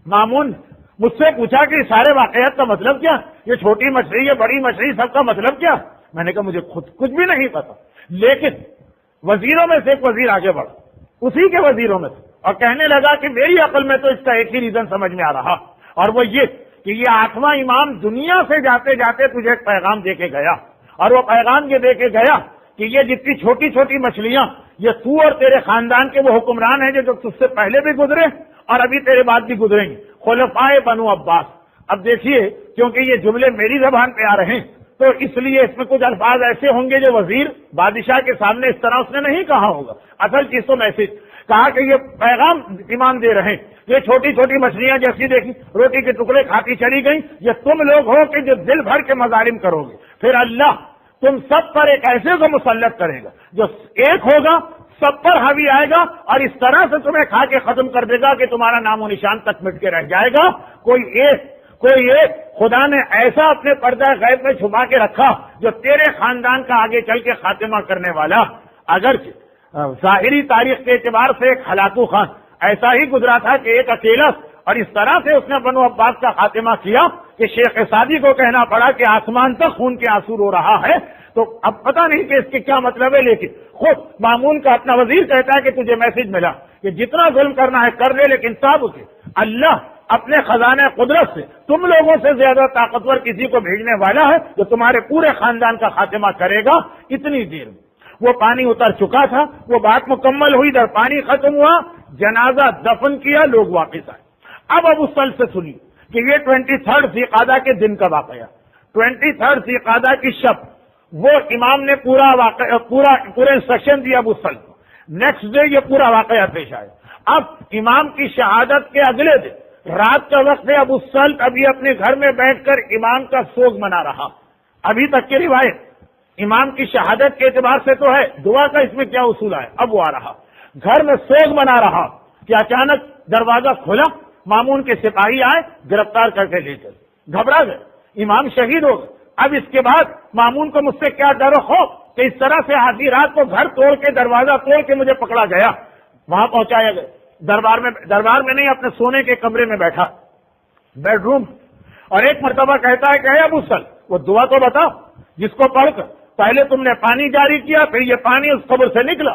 مامون مجھ سے پوچھا کہ سارے واقعات کا مطلب کیا, یہ چھوٹی مچھلی یہ بڑی مچھلی سب کا مطلب کیا. میں نے کہا مجھے خود کچھ بھی نہیں پتا, لیکن وزیروں میں سے ایک وزیر آگے بڑھا, اسی کے وزیروں میں سے, اور کہنے لگا کہ میری عقل میں تو اس کا ایک ہی ریزن سمجھ میں آ رہا, اور وہ یہ کہ یہ 8واں امام دنیا سے جاتے جاتے تجھے ایک پیغام دے کے گیا, اور وہ پیغام یہ دے کے گیا کہ یہ جتنی چھوٹی چھوٹی مچھلیاں یہ تو اور تیرے خاندان کے وہ حکمران ہیں جو تجھ سے پہلے بھی گزرے اور ابھی تیرے بعد بھی گزریں گے, خلفائے بنو عباس. اب دیکھیے کیونکہ یہ جملے میری زبان پہ آ رہے ہیں تو اس لیے اس میں کچھ الفاظ ایسے ہوں گے جو وزیر بادشاہ کے سامنے اس طرح اس نے نہیں کہا ہوگا. اصل چیز تو میسج کہا کہ یہ پیغام امام دے رہے ہیں, یہ چھوٹی چھوٹی مچھلیاں جیسی دیکھی روٹی کے ٹکڑے کھاتی چلی گئی, یہ تم لوگ ہو کہ جو دل بھر کے مظالم کرو گے, پھر اللہ تم سب پر ایک ایسے کو مسلط کرے گا جو ایک ہوگا, سب پر حاوی آئے گا اور اس طرح سے تمہیں کھا کے ختم کر دے گا کہ تمہارا نام و نشان تک مٹ کے رہ جائے گا. کوئی ایک خدا نے ایسا اپنے پردہ غیب میں چھپا کے رکھا جو تیرے خاندان کا آگے چل کے خاتمہ کرنے والا, اگرچہ ظاہری تاریخ کے اعتبار سے ایک ہلاکو خان ایسا ہی گزرا تھا کہ ایک اکیلا, اور اس طرح سے اس نے بنو عباس کا خاتمہ کیا کہ شیخ سعدی کو کہنا پڑا کہ آسمان تک خون کے آنسو رو رہا ہے. تو اب پتہ نہیں کہ اس کے کیا مطلب ہے, لیکن خود مامون کا اپنا وزیر کہتا ہے کہ تجھے میسج ملا کہ جتنا ظلم کرنا ہے کر لے, لیکن تب اسے اللہ اپنے خزانے قدرت سے تم لوگوں سے زیادہ طاقتور کسی کو بھیجنے والا ہے جو تمہارے پورے خاندان کا خاتمہ کرے گا. اتنی دیر میں وہ پانی اتر چکا تھا, وہ بات مکمل ہوئی, در پانی ختم ہوا, جنازہ دفن کیا, لوگ واپس آئے. اب ابو سل سے سنی کہ یہ 23 ذی قعدہ کے دن کا واقعہ, 23 ذی قعدہ کی شب وہ امام نے پورا انسٹرکشن دیا ابو سل کو. نیکسٹ ڈے یہ پورا واقعہ پیش آیا. اب امام کی شہادت کے اگلے دن رات کا وقت ہے, ابو سلط ابھی اپنے گھر میں بیٹھ کر امام کا سوگ منا رہا. ابھی تک کی روایت امام کی شہادت کے اعتبار سے تو ہے, دعا کا اس میں کیا اصول ہے. اب وہ آ رہا گھر میں سوگ منا رہا کہ اچانک دروازہ کھلا, مامون کے سپاہی آئے, گرفتار کر کے لے چلے. گھبرا گئے, امام شہید ہو گئے. اب اس کے بعد مامون کو مجھ سے کیا ڈر و خوف کہ اس طرح سے آدھی رات کو گھر توڑ کے دروازہ توڑ کے مجھے پکڑا گیا, وہاں پہنچایا گیا. دربار میں نہیں, اپنے سونے کے کمرے میں بیٹھا, بیڈ روم, اور ایک مرتبہ کہتا ہے کہ اے ابو سل وہ دعا تو بتاؤ جس کو پڑھ کر پہلے تم نے پانی جاری کیا, پھر یہ پانی اس قبر سے نکلا.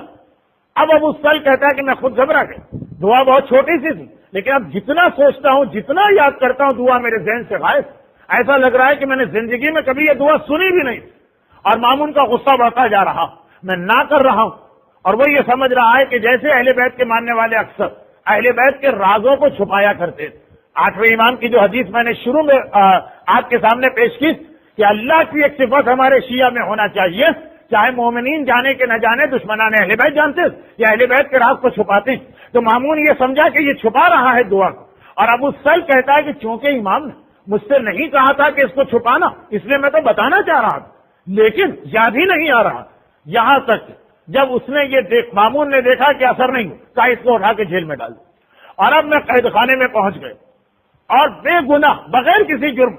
اب ابو سل کہتا ہے کہ میں خود گھبرا گیا, دعا بہت چھوٹی سی تھی, لیکن اب جتنا سوچتا ہوں جتنا یاد کرتا ہوں دعا میرے ذہن سے غائب. ایسا لگ رہا ہے کہ میں نے زندگی میں کبھی یہ دعا سنی بھی نہیں. اور مامون کا غصہ بڑھتا جا رہا, میں نہ کر رہا ہوں, اور وہ یہ سمجھ رہا ہے کہ جیسے اہل بیت کے ماننے والے اکثر اہل بیت کے رازوں کو چھپایا کرتے تھے. 8ویں امام کی جو حدیث میں نے شروع میں آپ کے سامنے پیش کی کہ اللہ کی ایک صفت ہمارے شیعہ میں ہونا چاہیے, چاہے مومنین جانے کے نہ جانے, دشمنان اہل بیت جانتے یا اہل بیت کے راز کو چھپاتے ہیں. تو مامون یہ سمجھا کہ یہ چھپا رہا ہے دعا کو, اور ابو سل کہتا ہے کہ چونکہ امام نے مجھ سے نہیں کہا تھا کہ اس کو چھپانا, اس لیے میں تو بتانا چاہ رہا تھا, لیکن یاد ہی نہیں آ رہا. یہاں تک جب اس نے یہ مامون نے دیکھا کہ اثر نہیں ہو, کہا اس کو اٹھا کے جیل میں ڈال دو. اور اب میں قید خانے میں پہنچ گئے, اور بے گناہ بغیر کسی جرم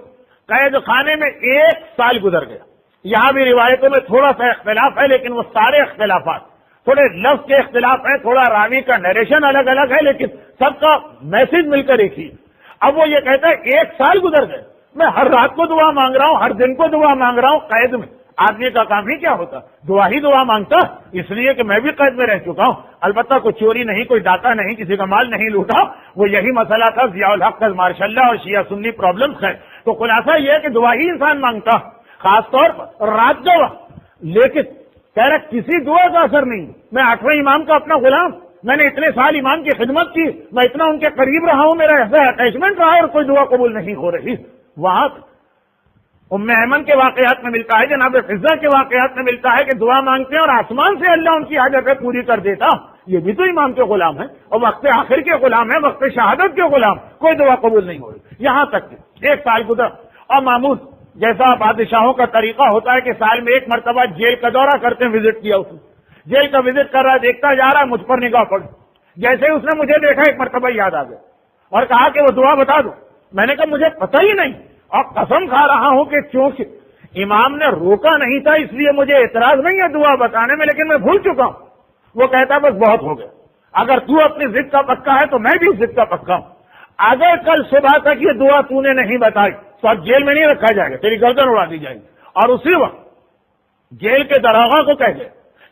قید خانے میں 1 سال گزر گیا. یہاں بھی روایتوں میں تھوڑا سا اختلاف ہے, لیکن وہ سارے اختلافات تھوڑے لفظ کے اختلاف ہیں, تھوڑا راوی کا نریشن الگ الگ ہے, لیکن سب کا میسج مل کر ایک ہی. اب وہ یہ کہتا ہے 1 سال گزر گئے, میں ہر رات کو دعا مانگ رہا ہوں, ہر دن کو دعا مانگ رہا ہوں. قید میں آدمی کا کام ہی کیا ہوتا, دعا ہی دعا مانگتا, اس لیے کہ میں بھی قید میں رہ چکا ہوں. البتہ کوئی چوری نہیں, کوئی ڈاکہ نہیں, کسی کا مال نہیں لوٹا. وہ یہی مسئلہ تھا ضیاء الحق ماشاء اللہ اور شیعہ سنی پرابلمس ہے. تو خلاصہ یہ ہے کہ دعا ہی انسان مانگتا, خاص طور پر رات کا وقت. لیکن کہہ رہا کسی دعا کا اثر نہیں. میں 8ویں امام کا اپنا غلام, میں نے اتنے سال امام کی خدمت کی, میں اتنا ان کے قریب رہا ہوں, میرا ایسا اٹیچمنٹ رہا ہے, اور کوئی دعا قبول نہیں ہو رہی. وہاں ام ایمن کے واقعات میں ملتا ہے, جناب فضہ کے واقعات میں ملتا ہے کہ دعا مانگتے ہیں اور آسمان سے اللہ ان کی حاجتیں پوری کر دیتا. یہ بھی تو امام کے غلام ہیں, اور وقت آخر کے غلام ہیں, وقت شہادت کے غلام, کوئی دعا قبول نہیں ہو رہی. یہاں تک کہ 1 سال گزر, اور مامون جیسا بادشاہوں کا طریقہ ہوتا ہے کہ سال میں 1 مرتبہ جیل کا دورہ کرتے ہیں, وزٹ کیا اس نے, جیل کا وزٹ کر رہا ہے, دیکھتا جا رہا ہے, مجھ پر نگاہ پڑ, جیسے اس نے مجھے دیکھا ایک مرتبہ یاد آ گیا اور کہا کہ وہ دعا بتا دو. میں نے کہا مجھے پتہ ہی نہیں اور قسم کھا رہا ہوں کہ چونکہ امام نے روکا نہیں تھا اس لیے مجھے اعتراض نہیں ہے دعا بتانے میں، لیکن میں بھول چکا ہوں. وہ کہتا بس بہت ہو گیا، اگر تو اپنی ضد کا پکا ہے تو میں بھی ضد کا پکا ہوں. اگر کل صبح تک یہ دعا تو نے نہیں بتائی تو اب جیل میں نہیں رکھا جائے گا، تیری گردن اڑا دی جائے گی. اور اسی وقت جیل کے داروغہ کو کہہ دے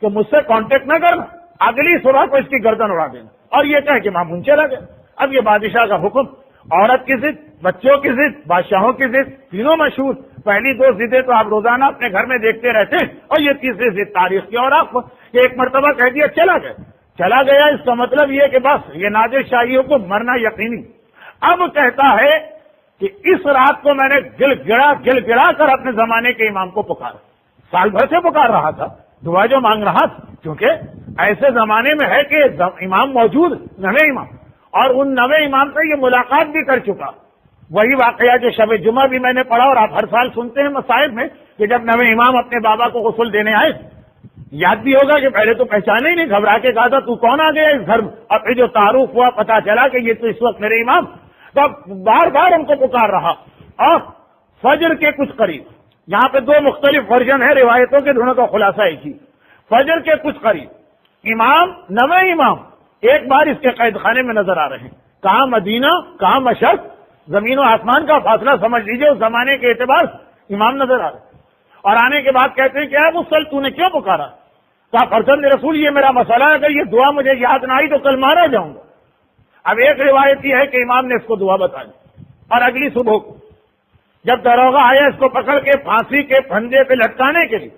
کہ مجھ سے کانٹیکٹ نہ کرنا، اگلی صبح کو اس کی گردن اڑا دینا. اور یہ کہہ کہ مامون چلا گیا. اب یہ بادشاہ کا حکم، عورت کی ضد، بچوں کی ضد، بادشاہوں کی ضد، تینوں مشہور. پہلی دو ضدیں تو آپ روزانہ اپنے گھر میں دیکھتے رہتے ہیں، اور یہ تیسری ضد تاریخ کی. اور آپ کو ایک مرتبہ کہہ دیا چلا گیا، اس کا مطلب یہ کہ بس یہ نادر شاہیوں کو مرنا یقینی. اب کہتا ہے کہ اس رات کو میں نے گل گڑا کر اپنے زمانے کے امام کو پکارا. سال بھر سے پکار رہا تھا، دعا جو مانگ رہا تھا، کیونکہ ایسے زمانے میں ہے کہ امام موجود، نویں امام، اور ان نویں امام سے یہ ملاقات بھی کر چکا. وہی واقعہ جو شب جمعہ بھی میں نے پڑھا اور آپ ہر سال سنتے ہیں مصائب میں کہ جب نویں امام اپنے بابا کو غسل دینے آئے، یاد بھی ہوگا کہ پہلے تو پہچانے ہی نہیں، گھبرا کے کہا تھا تو کون آ گیا اس گھر میں، اور پھر جو تعارف ہوا پتا چلا کہ یہ تو اس وقت میرے امام. تو بار بار ان کو پکار رہا. اور فجر کے کچھ قریب، یہاں پہ دو مختلف ورژن ہیں روایتوں کے، دونوں کا خلاصہ ایک ہی. فجر کے کچھ قریب امام، نویں امام ایک بار اس کے قید خانے میں نظر آ رہے ہیں. کہاں مدینہ، کہاں مشرق، زمین و آسمان کا فاصلہ سمجھ لیجئے اس زمانے کے اعتبار سے امام نظر آ رہے ہیں. اور آنے کے بعد کہتے ہیں کہ اے مسل تو نے کیوں پکارا؟ کہا فرزند رسول یہ میرا مسئلہ ہے، اگر یہ دعا مجھے یاد نہ آئی تو کل مارا جاؤں گا. اب ایک روایت یہ ہے کہ امام نے اس کو دعا بتا دی، اور اگلی صبح کو جب داروغہ آیا اس کو پکڑ کے پھانسی کے پھندے پہ لٹکانے کے لیے،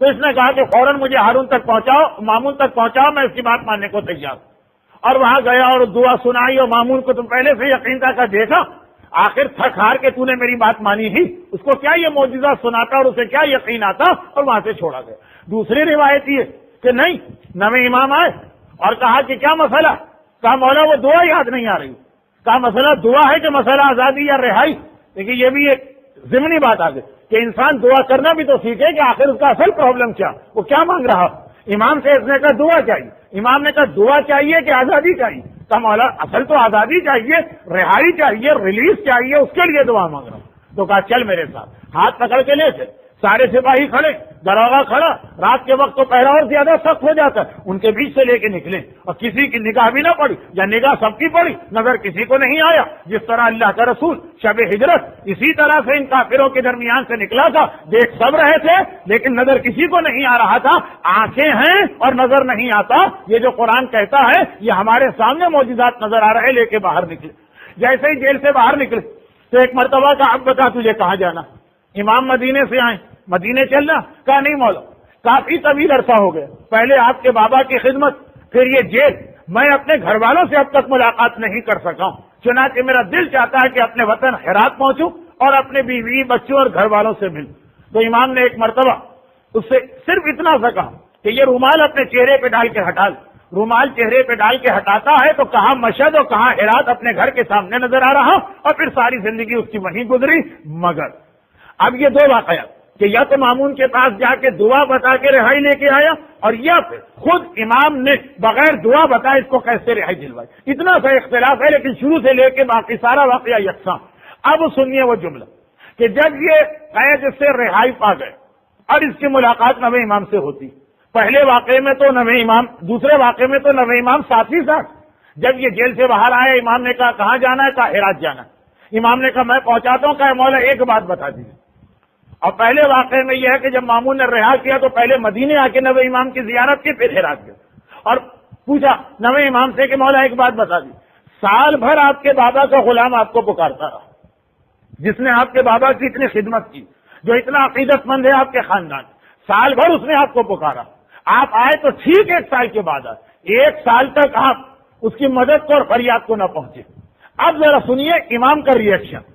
تو اس نے کہا کہ فوراً مجھے ہارون تک پہنچاؤ، مامون تک پہنچاؤ، میں اس کی بات ماننے کو تیار ہوں. اور وہاں گیا اور دعا سنائی، اور مامون کو تم پہلے سے یقین تھا، دیکھا آخر تھک ہار کے تو نے میری بات مانی ہی، اس کو کیا یہ معجزہ سناتا اور اسے کیا یقین آتا، اور وہاں سے چھوڑا گیا. دوسری روایت یہ کہ نہیں، نویں امام آئے اور کہا کہ کیا مسئلہ؟ کہا مولا وہ دعا یاد نہیں آ رہی. کہا مسئلہ دعا ہے کہ مسئلہ آزادی یا رہائی؟ لیکن یہ بھی ایک ضمنی بات آ گئی کہ انسان دعا کرنا بھی تو سیکھے کہ آخر اس کا اصل پرابلم کیا، وہ کیا مانگ رہا. امام سے اس نے کہا دعا چاہیے. امام نے کہا دعا چاہیے کہ آزادی چاہیے؟ کہا مولا اصل تو آزادی چاہیے، رہائی چاہیے، ریلیز چاہیے، اس کے لیے دعا مانگ رہا ہوں. تو کہا چل میرے ساتھ. ہاتھ پکڑ کے لے چل. سارے سپاہی کھڑے، داروغہ کھڑا. رات کے وقت تو پہرا اور زیادہ سخت ہو جاتا ہے، ان کے بیچ سے لے کے نکلے اور کسی کی نگاہ بھی نہ پڑی، یا نگاہ سب کی پڑی، نظر کسی کو نہیں آیا. جس طرح اللہ کا رسول شب ہجرت اسی طرح سے ان کافروں کے درمیان سے نکلا تھا، دیکھ سب رہے تھے لیکن نظر کسی کو نہیں آ رہا تھا. آنکھیں ہیں اور نظر نہیں آتا، یہ جو قرآن کہتا ہے یہ ہمارے سامنے معجزات نظر آ رہے. لے کے باہر نکلے. جیسے ہی جیل سے باہر نکلے تو ایک مرتبہ کا اب بتا تجھے کہاں جانا؟ امام مدینے سے آئے، مدینے چلنا؟ کہا نہیں مولا، کافی طویل عرصہ ہو گیا، پہلے آپ کے بابا کی خدمت، پھر یہ جیل، میں اپنے گھر والوں سے اب تک ملاقات نہیں کر سکا ہوں. چنانچہ میرا دل چاہتا ہے کہ اپنے وطن ہرات پہنچوں اور اپنے بیوی بچوں اور گھر والوں سے ملوں. تو امام نے ایک مرتبہ اس سے صرف اتنا سا کہا کہ یہ رومال اپنے چہرے پہ ڈال کے ہٹا لے. رومال چہرے پہ ڈال کے ہٹاتا ہے تو کہاں مشہد اور کہاں ہرات اپنے گھر کے سامنے نظر آ رہا، اور پھر ساری زندگی اس کی وہیں گزری. مگر اب یہ دو واقعات کہ یا تو مامون کے پاس جا کے دعا بتا کے رہائی لے کے آیا، اور یا پھر خود امام نے بغیر دعا بتائے اس کو کیسے رہائی دلوائی. اتنا سا اختلاف ہے، لیکن شروع سے لے کے باقی سارا واقعہ یکساں. اب سنیے وہ جملہ کہ جب یہ قید سے رہائی پا گئے اور اس کی ملاقات نویں امام سے ہوتی. پہلے واقعے میں تو نویں امام، دوسرے واقعے میں تو نویں امام ساتھ ہی ساتھ. جب یہ جیل سے باہر آئے، امام نے کہا کہاں جانا ہے؟ کہا ہرات جانا ہے. امام نے کہا میں پہنچاتا ہوں. کہا مولا ایک بات بتا دیجیے. اور پہلے واقعے میں یہ ہے کہ جب مامون نے رہا کیا تو پہلے مدینے آ کے نویں امام کی زیارت کی، پھر ہرات گیا اور پوچھا نویں امام سے کہ مولا ایک بات بتا دی، سال بھر آپ کے بابا کا غلام آپ کو پکارتا رہا، جس نے آپ کے بابا کی اتنی خدمت کی، جو اتنا عقیدت مند ہے آپ کے خاندان، سال بھر اس نے آپ کو پکارا. آپ آئے تو ٹھیک 1 سال کے بعد آئے، 1 سال تک آپ اس کی مدد کو اور فریاد کو نہ پہنچے. اب ذرا سنیے امام کا ریئیکشن.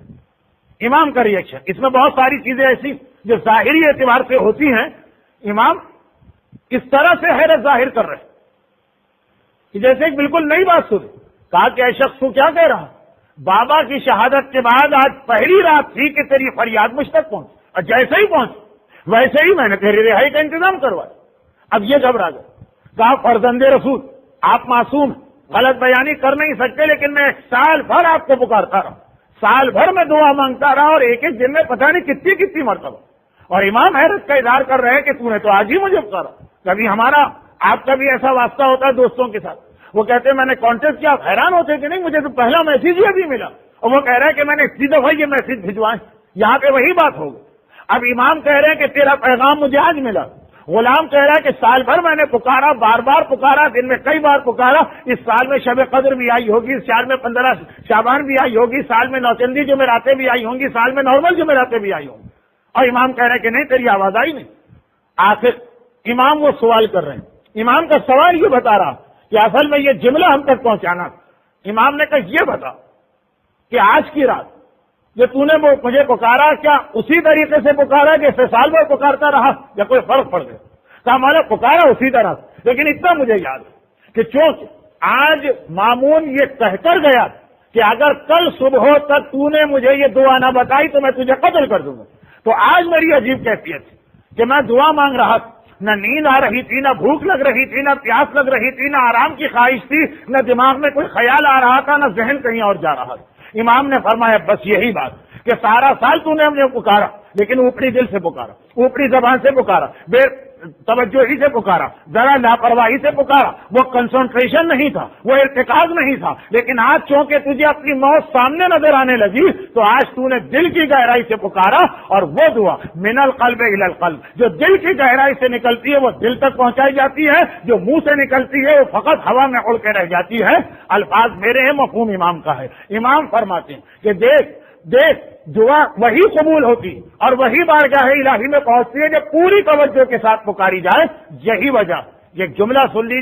امام کا ریئیکشن اس میں بہت ساری چیزیں ایسی جو ظاہری اعتبار سے ہوتی ہیں. امام اس طرح سے حیرت ظاہر کر رہے کہ جیسے ایک بالکل نئی بات سنی. کہا کہ اے شخص تو کیا کہہ رہا، بابا کی شہادت کے بعد آج پہلی رات تھی کہ تیری فریاد مجھ تک پہنچ، اور جیسے ہی پہنچ ویسے ہی میں نے تیری رہائی کا انتظام کروایا. اب یہ گھبرا گیا. کہا فرزند رسول آپ معصوم، غلط بیانی کر نہیں سکتے، لیکن میں سال بھر آپ کو پکارتا رہا، سال بھر میں دعا مانگتا رہا، اور ایک ایک دن میں پتہ نہیں کتنی کتنی مرتبہ. اور امام حیرت کا اظہار کر رہے ہیں کہ تو نے تو آج ہی مجھے پکارا. کبھی ہمارا آپ کا بھی ایسا واسطہ ہوتا ہے دوستوں کے ساتھ، وہ کہتے ہیں میں نے کانٹیکٹ کیا، حیران ہوتے کہ نہیں مجھے تو پہلا میسج ہی ابھی ملا، اور وہ کہہ رہا ہے کہ میں نے اسی دفعہ یہ میسج بھجوائے. یہاں پہ وہی بات ہوگی. اب امام کہہ رہے ہیں کہ تیرا پیغام مجھے آج ملا، غلام کہہ رہا ہے کہ سال بھر میں نے پکارا، بار بار پکارا، دن میں کئی بار پکارا. اس سال میں شب قدر بھی آئی ہوگی، اس سال میں 15 شعبان بھی آئی ہوگی، سال میں نوچندی جمعراتیں بھی آئی ہوں گی، سال میں نارمل جمعراتیں بھی آئی ہوں گی. اور امام کہہ رہے ہیں کہ نہیں تیری آواز آئی نہیں. آخر امام وہ سوال کر رہے ہیں، امام کا سوال یہ بتا رہا کہ اصل میں یہ جملہ ہم تک پہنچانا. امام نے کہا یہ بتا کہ آج کی رات جو تو نے مجھے پکارا، کیا اسی طریقے سے پکارا جیسے سال بھر پکارتا رہا، یا کوئی فرق پڑ گیا؟ کہا ہمارا پکارا اسی طرح، لیکن اتنا مجھے یاد ہے کہ چونکہ آج مامون یہ کہہ کر گیا کہ اگر کل صبح تک تو نے مجھے یہ دعا نہ بتائی تو میں تجھے قتل کر دوں گا، تو آج میری عجیب کیفیت تھی کہ میں دعا مانگ رہا تھا، نہ نیند آ رہی تھی، نہ بھوک لگ رہی تھی، نہ پیاس لگ رہی تھی، نہ آرام کی خواہش تھی، نہ دماغ میں کوئی خیال آ رہا تھا، نہ ذہن کہیں اور جا رہا تھا. امام نے فرمایا بس یہی بات کہ سارا سال تو نے ہمیں پکارا، لیکن اوپری دل سے پکارا، اوپری زبان سے پکارا، بے توجہی سے پکارا، ذرا لاپرواہی سے پکارا، وہ کنسنٹریشن نہیں تھا، وہ ارتکاز نہیں تھا. لیکن آج چونکہ تجھے اپنی موت سامنے نظر آنے لگی تو آج تو نے دل کی گہرائی سے پکارا، اور وہ دعا من القلب الی القلب جو دل کی گہرائی سے نکلتی ہے وہ دل تک پہنچائی جاتی ہے، جو منہ سے نکلتی ہے وہ فقط ہوا میں اڑ کے رہ جاتی ہے. الفاظ میرے ہیں، مفہوم امام کا ہے. امام فرماتے ہیں کہ دیکھ دعا وہی قبول ہوتی اور وہی بارگاہ الہی میں پہنچتی ہے جب پوری توجہ کے ساتھ پکاری جائے. یہی وجہ، یہ جملہ سن لیجیے.